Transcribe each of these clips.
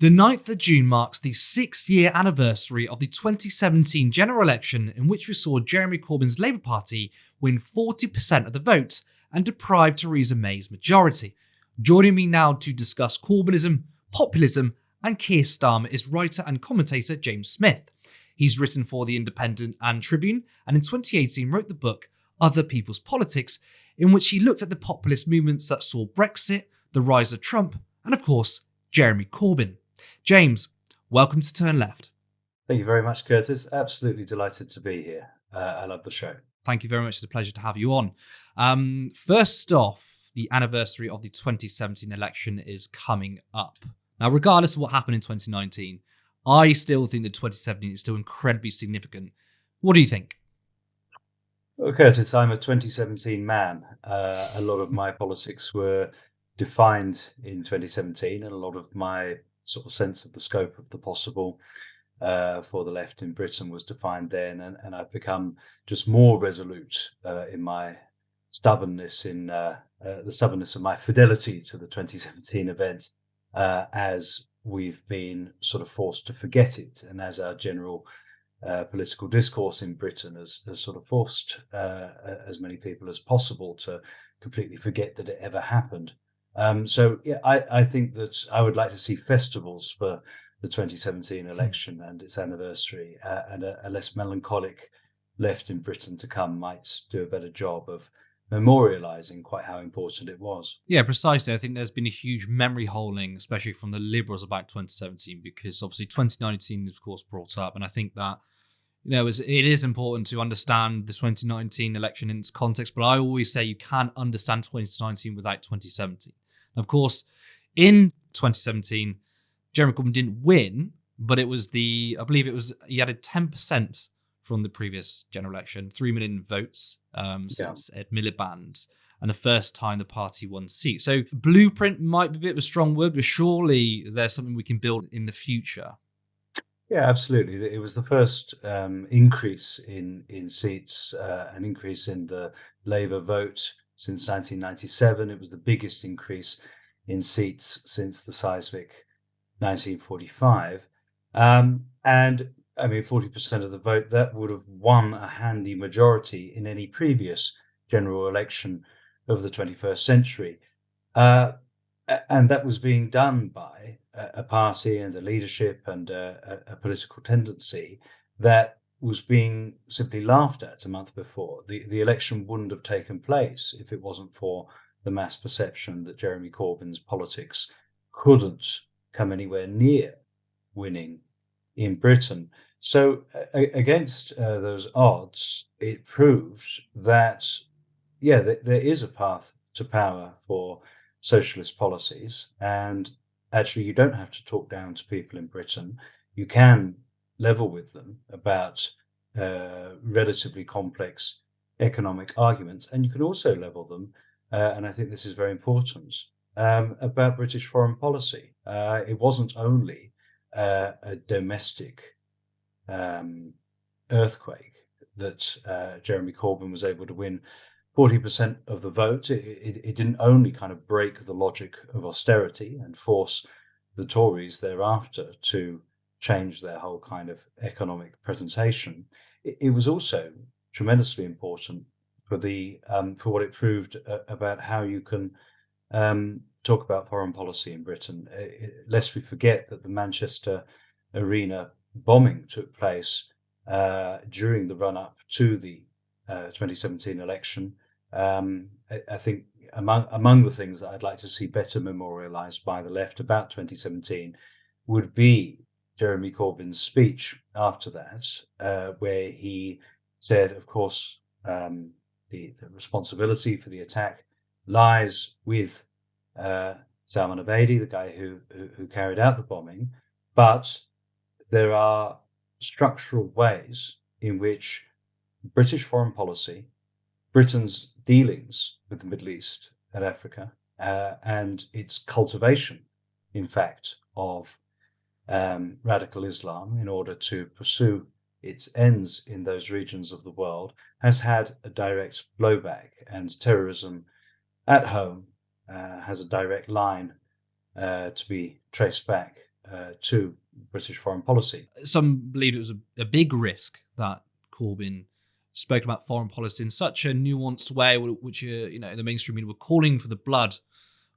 The 9th of June marks the 6-year anniversary of the 2017 general election in which we saw Jeremy Corbyn's Labour Party win 40% of the vote and deprive Theresa May's majority. Joining me now to discuss Corbynism, populism and Keir Starmer is writer and commentator James Smith. He's written for The Independent and Tribune and in 2018 wrote the book Other People's Politics, in which he looked at the populist movements that saw Brexit, the rise of Trump and of course Jeremy Corbyn. James, welcome to Turn Left. Thank you very much, Curtis. Absolutely delighted to be here. I love the show. Thank you very much. It's a pleasure to have you on. First off, the anniversary of the 2017 election is coming up. Now, regardless of what happened in 2019, I still think that 2017 is still incredibly significant. What do you think? Well, Curtis, I'm a 2017 man. A lot of my politics were defined in 2017, and a lot of my sort of sense of the scope of the possible for the left in Britain was defined then, and I've become just more resolute in my stubbornness, in the stubbornness of my fidelity to the 2017 events as we've been sort of forced to forget it, and as our general political discourse in Britain has sort of forced as many people as possible to completely forget that it ever happened. So yeah, I think that I would like to see festivals for the 2017 election and its anniversary, and a less melancholic left in Britain to come might do a better job of memorialising quite how important it was. Yeah, precisely. I think there's been a huge memory holding, especially from the Liberals about 2017, because obviously 2019 is of course brought up, and I think that it is important to understand the 2019 election in its context, but I always say you can't understand 2019 without 2017. Of course, in 2017, Jeremy Corbyn didn't win, but it was he added 10% from the previous general election, 3 million votes since Ed Miliband, and the first time the party won seats. So blueprint might be a bit of a strong word, but surely there's something we can build in the future. Yeah, absolutely. It was the first increase in seats, an increase in the Labour vote since 1997. It was the biggest increase in seats since the seismic 1945. And I mean, 40% of the vote, that would have won a handy majority in any previous general election of the 21st century. And that was being done by a party and a leadership and a political tendency that was being simply laughed at a month before. The election wouldn't have taken place if it wasn't for the mass perception that Jeremy Corbyn's politics couldn't come anywhere near winning in Britain. So against those odds, it proved that, there is a path to power for socialist policies, and actually you don't have to talk down to people in Britain. You can level with them about relatively complex economic arguments, and you can also level them, and I think this is very important, about British foreign policy. It wasn't only a domestic earthquake that Jeremy Corbyn was able to win 40% of the vote. It didn't only kind of break the logic of austerity and force the Tories thereafter to change their whole kind of economic presentation. It was also tremendously important for what it proved about how you can talk about foreign policy in Britain. Lest we forget that the Manchester Arena bombing took place during the run-up to the 2017 election. I think among the things that I'd like to see better memorialised by the left about 2017 would be Jeremy Corbyn's speech after that, where he said, of course, the responsibility for the attack lies with Salman Abedi, the guy who carried out the bombing, but there are structural ways in which British foreign policy, Britain's dealings with the Middle East and Africa, and its cultivation, in fact, of radical Islam in order to pursue its ends in those regions of the world, has had a direct blowback, and terrorism at home has a direct line to be traced back to British foreign policy. Some believed it was a big risk that Corbyn spoke about foreign policy in such a nuanced way, which the mainstream media were calling for the blood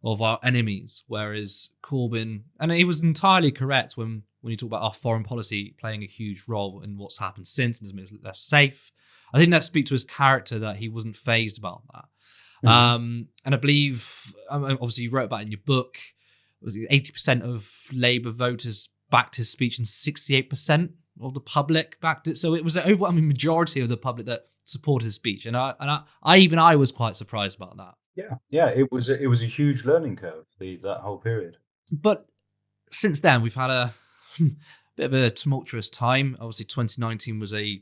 of our enemies, whereas Corbyn, and he was entirely correct when you talk about our foreign policy playing a huge role in what's happened since and has made us less safe. I think that speaks to his character, that he wasn't fazed about that. Mm-hmm. And I believe, obviously, you wrote about it in your book, was it 80% of Labour voters backed his speech and 68% of the public backed it. So it was an overwhelming majority of the public that supported his speech, and I was quite surprised about that. Yeah, it was a huge learning curve, that whole period. But since then, we've had a bit of a tumultuous time. Obviously, 2019 was a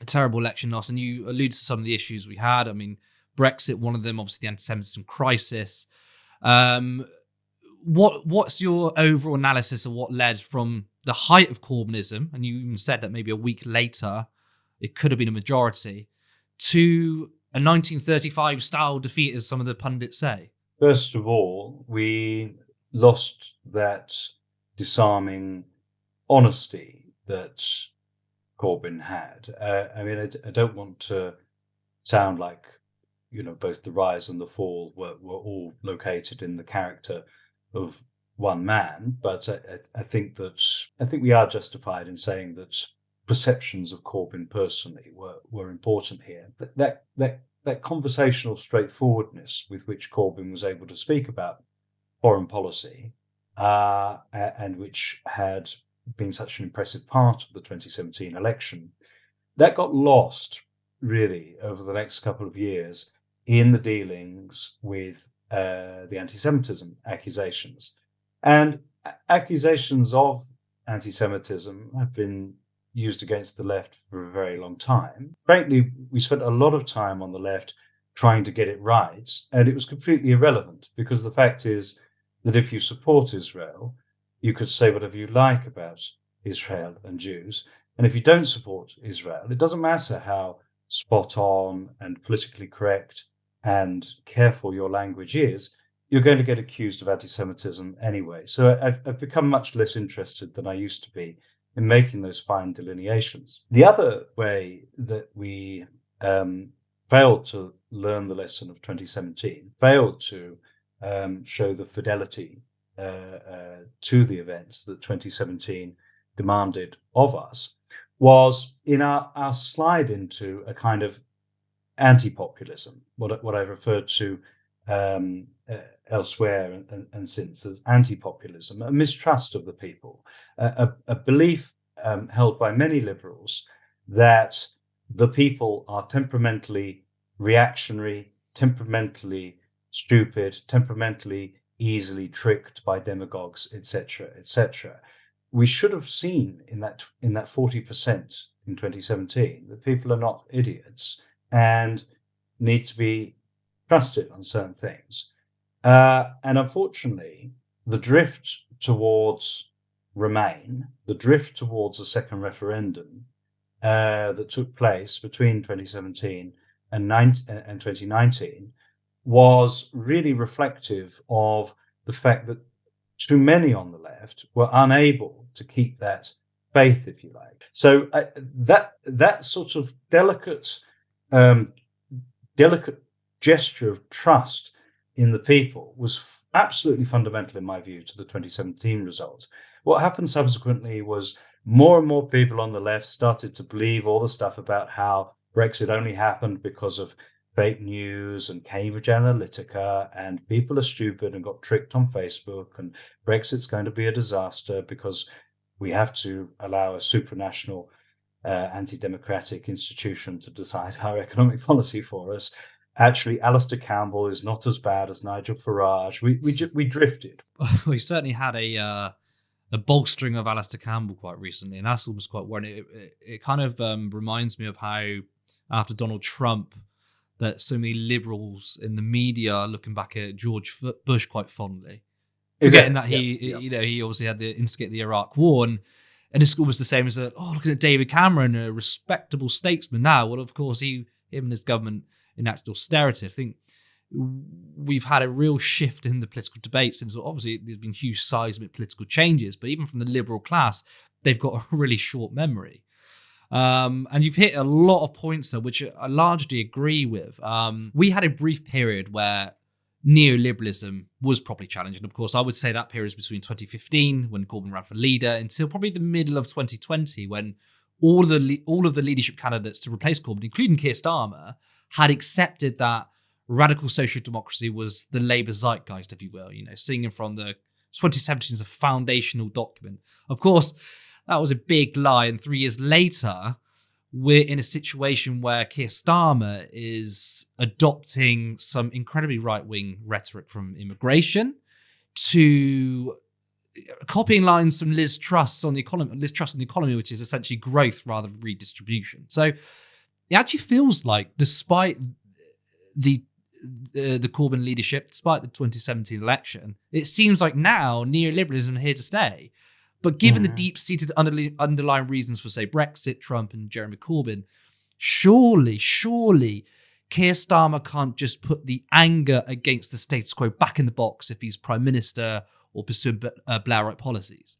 terrible election loss, and you alluded to some of the issues we had. I mean, Brexit, one of them, obviously the anti-Semitism crisis. What's your overall analysis of what led from the height of Corbynism, and you even said that maybe a week later it could have been a majority, to a 1935 style defeat, as some of the pundits say? First of all, we lost that disarming honesty that Corbyn had. I don't want to sound like, both the rise and the fall were all located in the character of one man, but I think we are justified in saying that perceptions of Corbyn personally were important here. But that conversational straightforwardness with which Corbyn was able to speak about foreign policy, and which had been such an impressive part of the 2017 election, that got lost really over the next couple of years in the dealings with the anti-Semitism accusations. And accusations of anti-Semitism have been used against the left for a very long time. Frankly, we spent a lot of time on the left trying to get it right, and it was completely irrelevant, because the fact is that if you support Israel, you could say whatever you like about Israel and Jews, and if you don't support Israel, it doesn't matter how spot on and politically correct and careful your language is, you're going to get accused of anti-Semitism anyway. So I've become much less interested than I used to be in making those fine delineations. The other way that we failed to learn the lesson of 2017, failed to show the fidelity to the events that 2017 demanded of us, was in our slide into a kind of anti-populism, what I referred to elsewhere and since as anti-populism, a mistrust of the people, a belief held by many liberals that the people are temperamentally reactionary, temperamentally stupid, temperamentally easily tricked by demagogues, etc., etc. We should have seen in that 40% in 2017 that people are not idiots and need to be trusted on certain things. And unfortunately, the drift towards Remain, the drift towards a second referendum that took place between 2017 and 2019 was really reflective of the fact that too many on the left were unable to keep that faith, if you like. So that sort of delicate gesture of trust in the people was absolutely fundamental, in my view, to the 2017 result. What happened subsequently was more and more people on the left started to believe all the stuff about how Brexit only happened because of fake news and Cambridge Analytica, and people are stupid and got tricked on Facebook, and Brexit's going to be a disaster because we have to allow a supranational anti-democratic institution to decide our economic policy for us. Actually, Alistair Campbell is not as bad as Nigel Farage. We drifted. We certainly had a bolstering of Alistair Campbell quite recently, and that's almost quite worrying. It kind of reminds me of how after Donald Trump, that so many liberals in the media are looking back at George Bush quite fondly, forgetting that he obviously had the instigate the Iraq War, and it's almost the same as looking at David Cameron, a respectable statesman now. Well, of course, him and his government enacted austerity. I think we've had a real shift in the political debate since obviously there's been huge seismic political changes, but even from the liberal class, they've got a really short memory. And you've hit a lot of points there, which I largely agree with. We had a brief period where neoliberalism was properly challenged. And of course, I would say that period is between 2015, when Corbyn ran for leader, until probably the middle of 2020, when all of the leadership candidates to replace Corbyn, including Keir Starmer, had accepted that radical social democracy was the Labour zeitgeist, if you will, singing from the 2017 as a foundational document. Of course, that was a big lie. And 3 years later, we're in a situation where Keir Starmer is adopting some incredibly right-wing rhetoric from immigration to copying lines from Liz Truss on the economy, which is essentially growth rather than redistribution. So it actually feels like, despite the Corbyn leadership, despite the 2017 election, it seems like now neoliberalism is here to stay. But given the deep-seated underlying reasons for, say, Brexit, Trump, and Jeremy Corbyn, surely Keir Starmer can't just put the anger against the status quo back in the box if he's Prime Minister or pursuing Blairite policies.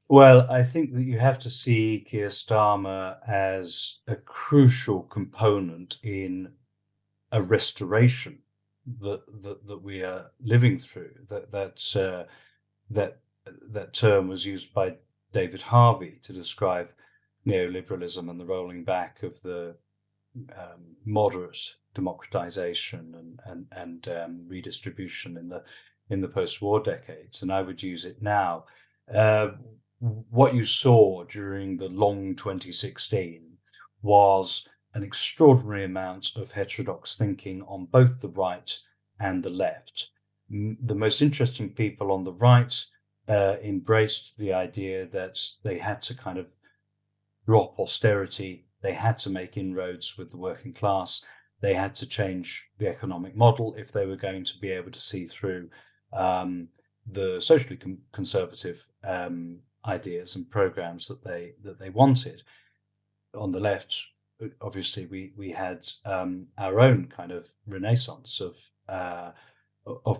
Well, I think that you have to see Keir Starmer as a crucial component in a restoration that we are living through. That term was used by David Harvey to describe neoliberalism and the rolling back of the moderate democratization and redistribution in the post-war decades, and I would use it now. What you saw during the long 2016 was an extraordinary amount of heterodox thinking on both the right and the left. The most interesting people on the right embraced the idea that they had to kind of drop austerity, they had to make inroads with the working class, they had to change the economic model if they were going to be able to see through the socially conservative ideas and programs that they wanted. On the left, obviously, we had our own kind of renaissance of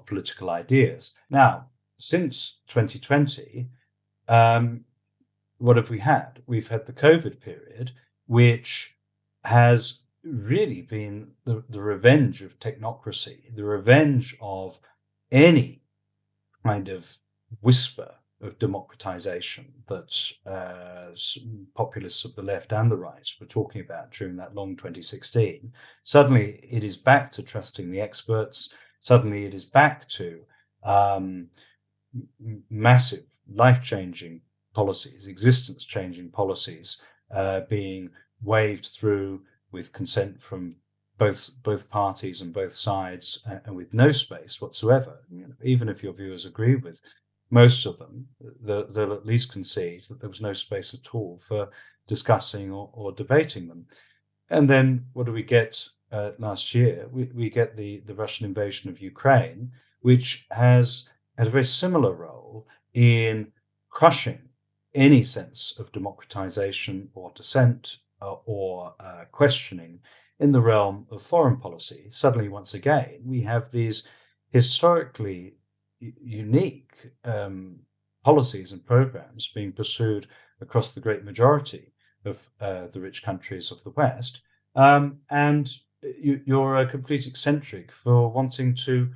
political ideas. Now, since 2020, what have we had? We've had the COVID period, which has really been the revenge of technocracy, the revenge of any kind of whisper of democratization that populists of the left and the right were talking about during that long 2016. Suddenly, it is back to trusting the experts. Suddenly, it is back to massive, life-changing policies, existence-changing policies being waved through with consent from both parties and both sides, and with no space whatsoever. Even if your viewers agree with most of them, they'll at least concede that there was no space at all for discussing or debating them. And then what do we get last year? We get the Russian invasion of Ukraine, which has had a very similar role in crushing any sense of democratization or dissent or questioning in the realm of foreign policy. Suddenly, once again, we have these historically unique policies and programs being pursued across the great majority of the rich countries of the West, and you're a complete eccentric for wanting to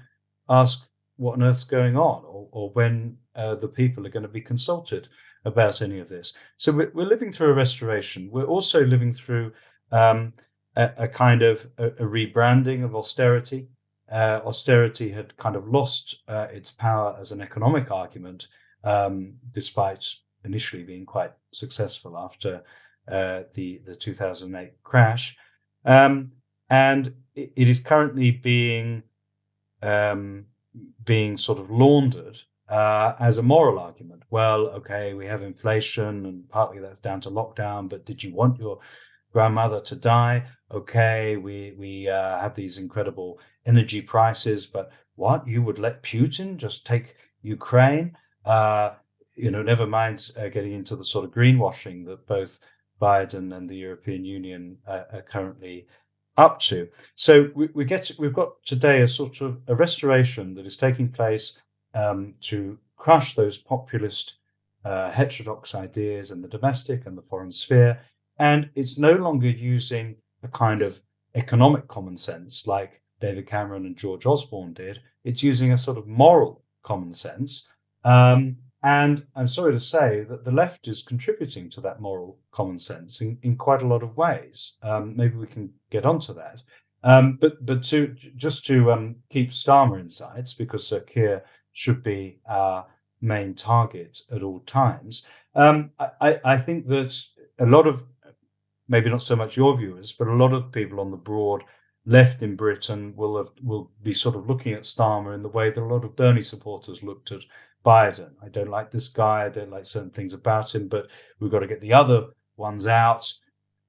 ask what on earth's going on, or when the people are going to be consulted about any of this. So we're living through a restoration. We're also living through a kind of a rebranding of austerity. Austerity had kind of lost its power as an economic argument, despite initially being quite successful after the 2008 crash, and it is currently being sort of laundered as a moral argument. Well, okay, we have inflation, and partly that's down to lockdown, but did you want your grandmother to die? Okay, we have these incredible energy prices, but what, you would let Putin just take Ukraine? Never mind getting into the sort of greenwashing that both Biden and the European Union are currently up to. So we've got today a sort of a restoration that is taking place to crush those populist heterodox ideas in the domestic and the foreign sphere, and it's no longer using a kind of economic common sense like David Cameron and George Osborne did. It's using a sort of moral common sense. And I'm sorry to say that the left is contributing to that moral common sense in quite a lot of ways. Maybe we can get onto that. But to keep Starmer in sights, because Sir Keir should be our main target at all times. I think that a lot of, maybe not so much your viewers, but a lot of people on the broad left in Britain will be sort of looking at Starmer in the way that a lot of Bernie supporters looked at Biden. I don't like this guy. I don't like certain things about him, but we've got to get the other ones out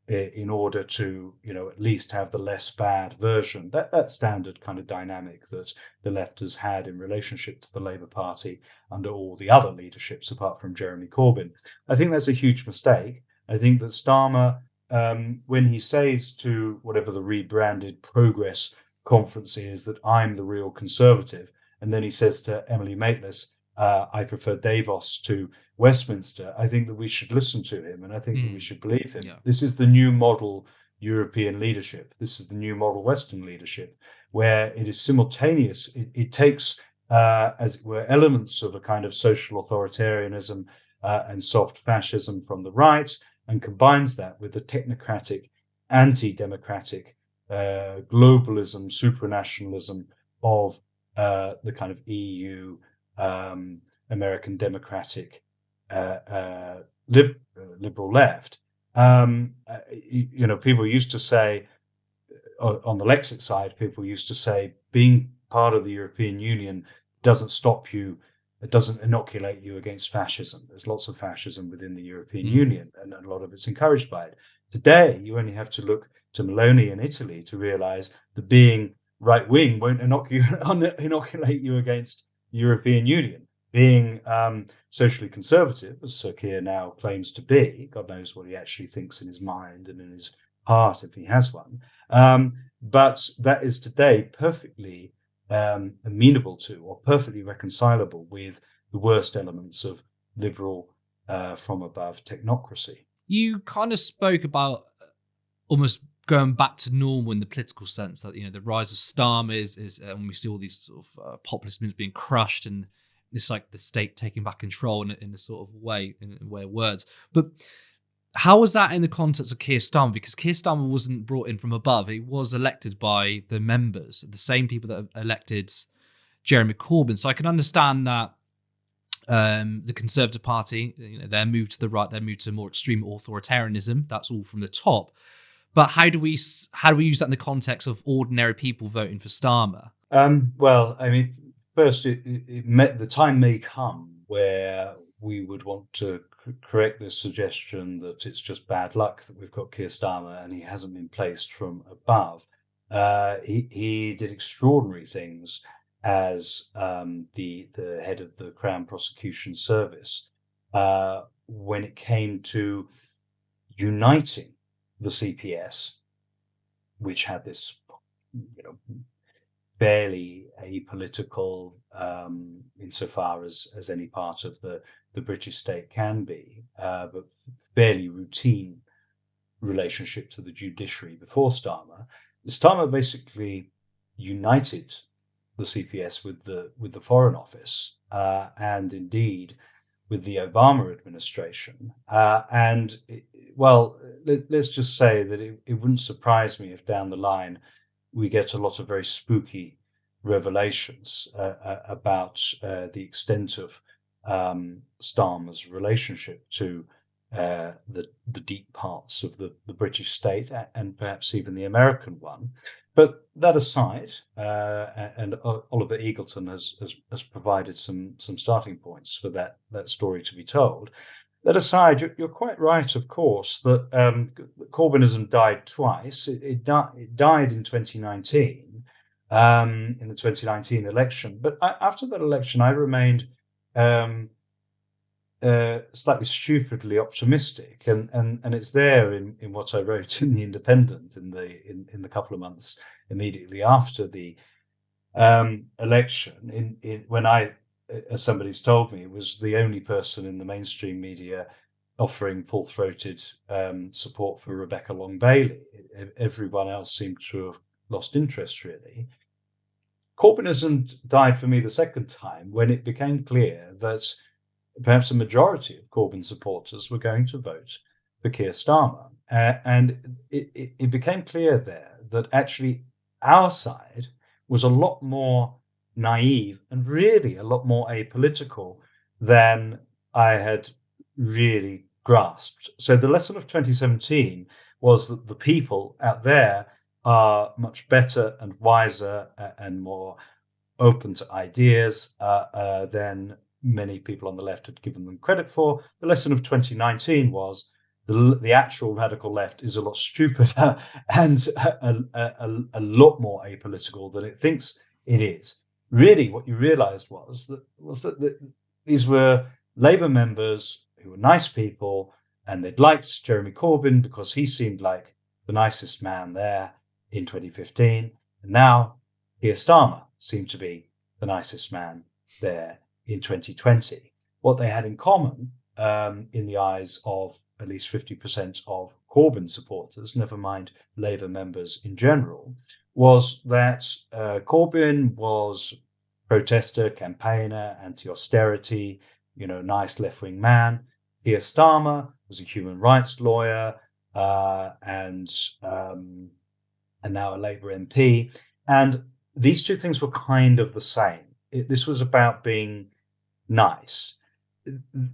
in order to, at least have the less bad version. That standard kind of dynamic that the left has had in relationship to the Labour Party under all the other leaderships, apart from Jeremy Corbyn. I think that's a huge mistake. I think that Starmer, when he says to whatever the rebranded Progress conference is that I'm the real Conservative, and then he says to Emily Maitlis, I prefer Davos to Westminster, I think that we should listen to him, and I think that we should believe him. Yeah. This is the new model European leadership. This is the new model Western leadership, where it is simultaneous. It takes, as it were, elements of a kind of social authoritarianism and soft fascism from the right, and combines that with the technocratic, anti-democratic globalism, supranationalism of the kind of EU, American democratic liberal left. People used to say, on the Lexit side, people used to say being part of the European Union doesn't stop you, it doesn't inoculate you against fascism. There's lots of fascism within the European Union, and a lot of it's encouraged by it. Today, you only have to look to Meloni in Italy to realize that being right-wing won't inoculate you against the European Union. Being socially conservative, as Sir Keir now claims to be, God knows what he actually thinks in his mind and in his heart, if he has one, but that is today perfectly amenable to or perfectly reconcilable with the worst elements of liberal from above technocracy. You kind of spoke about almost going back to normal in the political sense, that the rise of Starmer is when we see all these sort of populist movements being crushed, and it's like the state taking back control in a sort of way, in a way of words. But how was that in the context of Keir Starmer? Because Keir Starmer wasn't brought in from above; he was elected by the members, the same people that elected Jeremy Corbyn. So I can understand that the Conservative Party, their move to the right, their move to more extreme authoritarianism, that's all from the top. But how do we use that in the context of ordinary people voting for Starmer? Well, I mean, first, the time may come where we would want to correct this suggestion that it's just bad luck that we've got Keir Starmer and he hasn't been placed from above. He did extraordinary things as the head of the Crown Prosecution Service when it came to uniting the CPS, which had this, barely apolitical, insofar as any part of the British state can be, but fairly routine relationship to the judiciary before Starmer. Starmer basically united the CPS with the Foreign Office, and indeed with the Obama administration. Let's just say that it wouldn't surprise me if down the line we get a lot of very spooky revelations about the extent of Starmer's relationship to the deep parts of the British state and perhaps even the American one. But that aside, and Oliver Eagleton has provided some starting points for that story to be told. That aside, you're quite right, of course, that Corbynism died twice. It died in 2019, in the 2019 election. But after that election, I remained slightly stupidly optimistic, and it's there in what I wrote in the Independent in the couple of months immediately after the election. When I, as somebody's told me, was the only person in the mainstream media offering full-throated support for Rebecca Long Bailey. Everyone else seemed to have lost interest, really. Corbynism died for me the second time when it became clear that perhaps a majority of Corbyn supporters were going to vote for Keir Starmer. And it became clear there that actually our side was a lot more naive and really a lot more apolitical than I had really grasped. So the lesson of 2017 was that the people out there are much better and wiser and more open to ideas than many people on the left had given them credit for. The lesson of 2019 was the actual radical left is a lot stupider and a lot more apolitical than it thinks it is. Really, what you realised was that these were Labour members who were nice people, and they'd liked Jeremy Corbyn because he seemed like the nicest man there in 2015, and now Keir Starmer seemed to be the nicest man there in 2020. What they had in common, in the eyes of at least 50% of Corbyn supporters, never mind Labour members in general, was that Corbyn was protester, campaigner, anti-austerity, nice left-wing man. Keir Starmer was a human rights lawyer and now a Labour MP. And these two things were kind of the same. This was about being nice.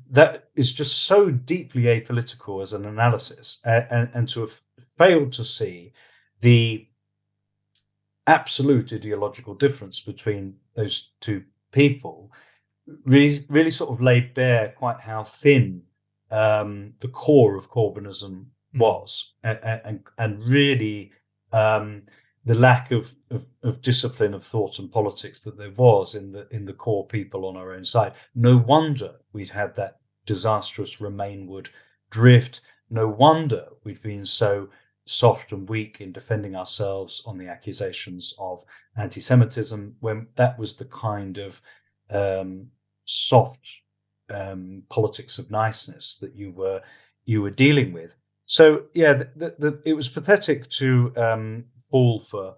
That is just so deeply apolitical as an analysis, and to have failed to see the absolute ideological difference between those two people really sort of laid bare quite how thin the core of Corbynism was, and really the lack of discipline of thought and politics that there was in the core people on our own side. No wonder we'd had that disastrous Remainwood drift. No wonder we'd been so soft and weak in defending ourselves on the accusations of anti-Semitism, when that was the kind of soft politics of niceness that you were dealing with. So yeah, it was pathetic to fall for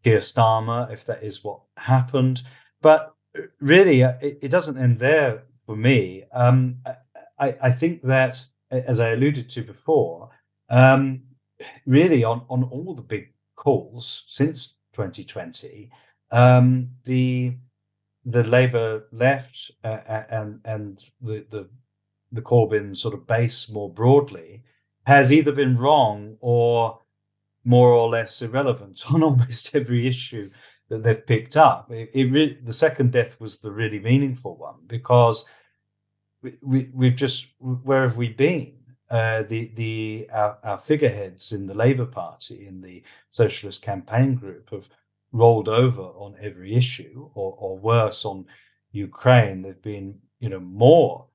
Keir Starmer if that is what happened. But really, it doesn't end there for me. I think that, as I alluded to before, really on all the big calls since 2020, the Labour left and the Corbyn sort of base more broadly has either been wrong or more or less irrelevant on almost every issue that they've picked up. The second death was the really meaningful one, because we've just, where have we been? Our figureheads in the Labour Party, in the Socialist Campaign Group, have rolled over on every issue, or worse, on Ukraine. They've been, more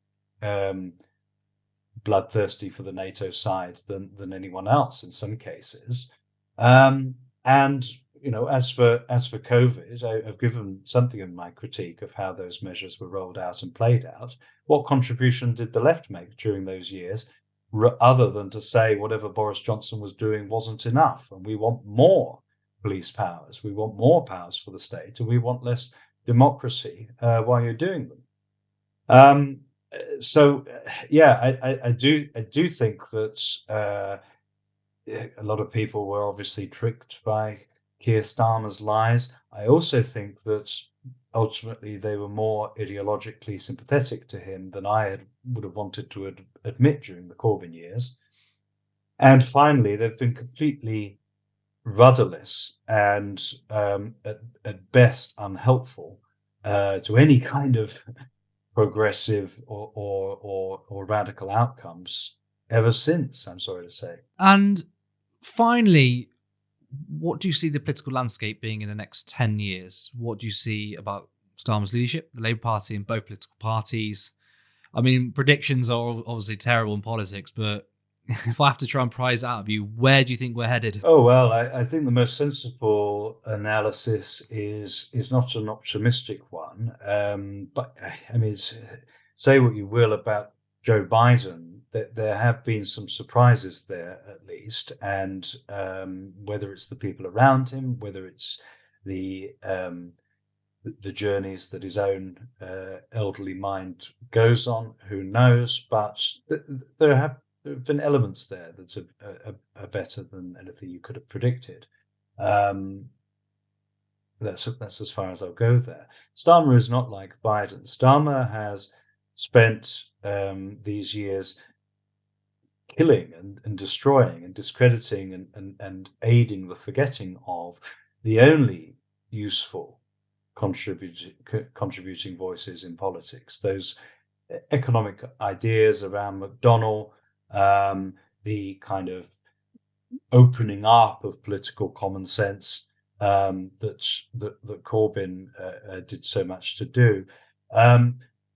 bloodthirsty for the NATO side than anyone else in some cases. And as for COVID, I've given something in my critique of how those measures were rolled out and played out. What contribution did the left make during those years, other than to say whatever Boris Johnson was doing wasn't enough, and we want more police powers, we want more powers for the state, and we want less democracy while you're doing them? So yeah, I do think that a lot of people were obviously tricked by Keir Starmer's lies. I also think that ultimately they were more ideologically sympathetic to him than I would have wanted to admit during the Corbyn years. And finally, they've been completely rudderless and at best unhelpful to any kind of progressive or radical outcomes ever since, I'm sorry to say. And finally, what do you see the political landscape being in the next 10 years? What do you see about Starmer's leadership, the Labour Party and both political parties? I mean, predictions are obviously terrible in politics, but if I have to try and prize it out of you, where do you think we're headed? Oh well, I think the most sensible analysis is not an optimistic one. But I mean, say what you will about Joe Biden, that there have been some surprises there at least, and whether it's the people around him, whether it's the the journeys that his own elderly mind goes on, who knows? But there have been elements there that are better than anything you could have predicted. Um, that's as far as I'll go there. Starmer is not like Biden. Starmer has spent these years killing and destroying and discrediting and aiding the forgetting of the only useful contributing voices in politics. Those economic ideas around McDonnell, the kind of opening up of political common sense that Corbyn did so much to do.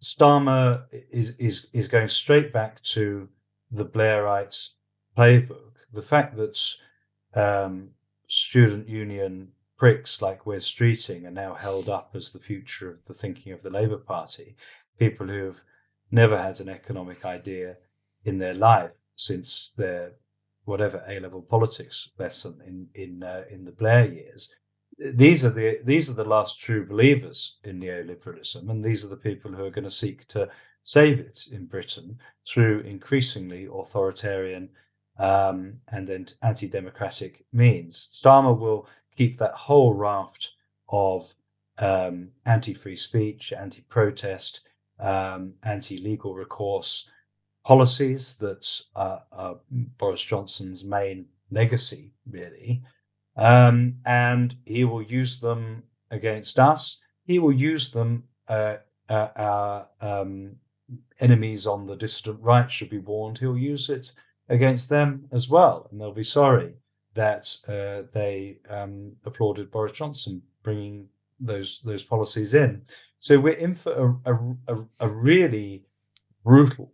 Starmer is going straight back to the Blairite playbook. The fact that student union pricks like Wes Streeting are now held up as the future of the thinking of the Labour Party, people who have never had an economic idea in their life since their whatever A-level politics lesson in the Blair years. These are the last true believers in neoliberalism, and these are the people who are going to seek to save it in Britain through increasingly authoritarian and anti-democratic means. Starmer will keep that whole raft of anti-free speech, anti-protest, anti-legal recourse policies that are Boris Johnson's main legacy, really. And he will use them against us. He will use them. Our enemies on the dissident right should be warned. He'll use it against them as well, and they'll be sorry that they applauded Boris Johnson bringing those policies in. So we're in for a really brutal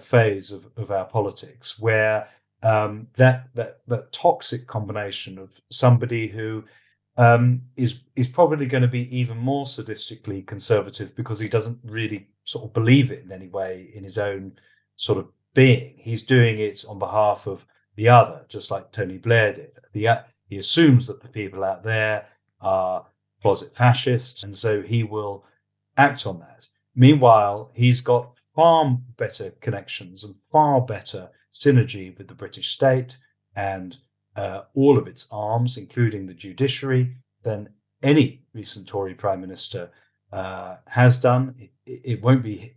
phase of our politics, where that toxic combination of somebody who is probably going to be even more sadistically conservative because he doesn't really sort of believe it in any way in his own sort of being. He's doing it on behalf of the other, just like Tony Blair did. He assumes that the people out there are closet fascists, and so he will act on that. Meanwhile, he's got far better connections and far better synergy with the British state and all of its arms, including the judiciary, than any recent Tory Prime Minister has done. It won't be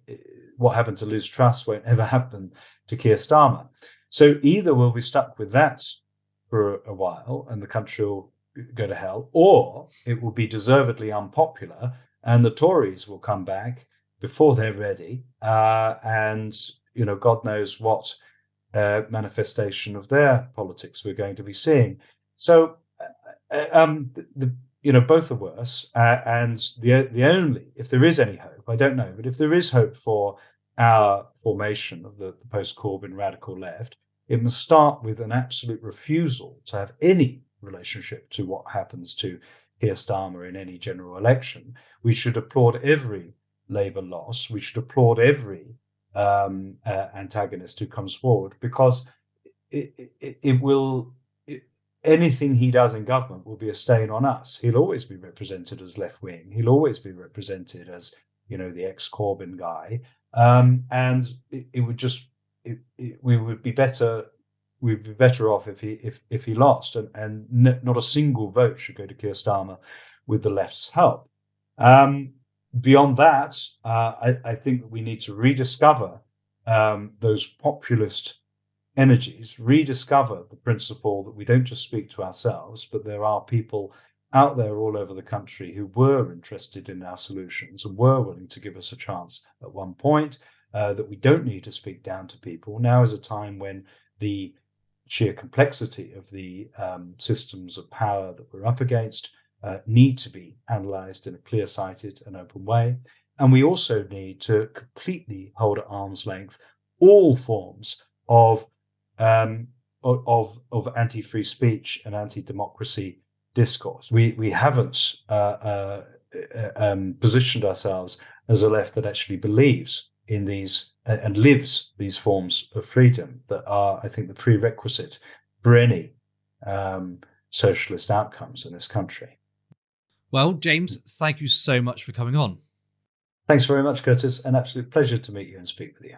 what happened to Liz Truss won't ever happen to Keir Starmer. So either we'll be stuck with that for a while and the country will go to hell, or it will be deservedly unpopular and the Tories will come back before they're ready, and God knows what manifestation of their politics we're going to be seeing. So both are worse, and the only, if there is any hope, I don't know, but if there is hope for our formation of the post-Corbyn radical left, it must start with an absolute refusal to have any relationship to what happens to Keir Starmer in any general election. We should applaud every Labour loss. We should applaud every antagonist who comes forward, because anything he does in government will be a stain on us. He'll always be represented as left wing. He'll always be represented as the ex-Corbyn guy, and we would be better. We'd be better off if he lost, and not a single vote should go to Keir Starmer with the left's help. Beyond that, I think that we need to rediscover those populist energies, rediscover the principle that we don't just speak to ourselves, but there are people out there all over the country who were interested in our solutions and were willing to give us a chance at one point, that we don't need to speak down to people. Now is a time when the sheer complexity of the systems of power that we're up against need to be analysed in a clear-sighted and open way. And we also need to completely hold at arm's length all forms of anti-free speech and anti-democracy discourse. We haven't positioned ourselves as a left that actually believes in these and lives these forms of freedom that are, I think, the prerequisite for any socialist outcomes in this country. Well, James, thank you so much for coming on. Thanks very much, Curtis. An absolute pleasure to meet you and speak with you.